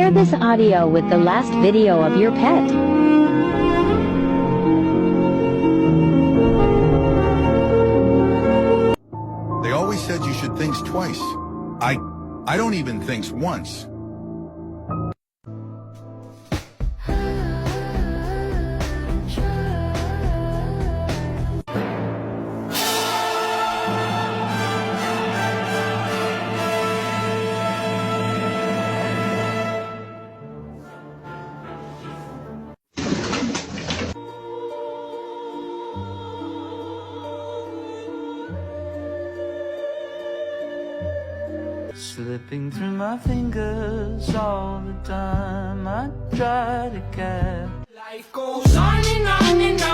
Compare this audio with the last video of your pet. They always said you should think twice. I don't even think once. Slipping through my fingers all the time, I try to catch. Life goes on and on and on.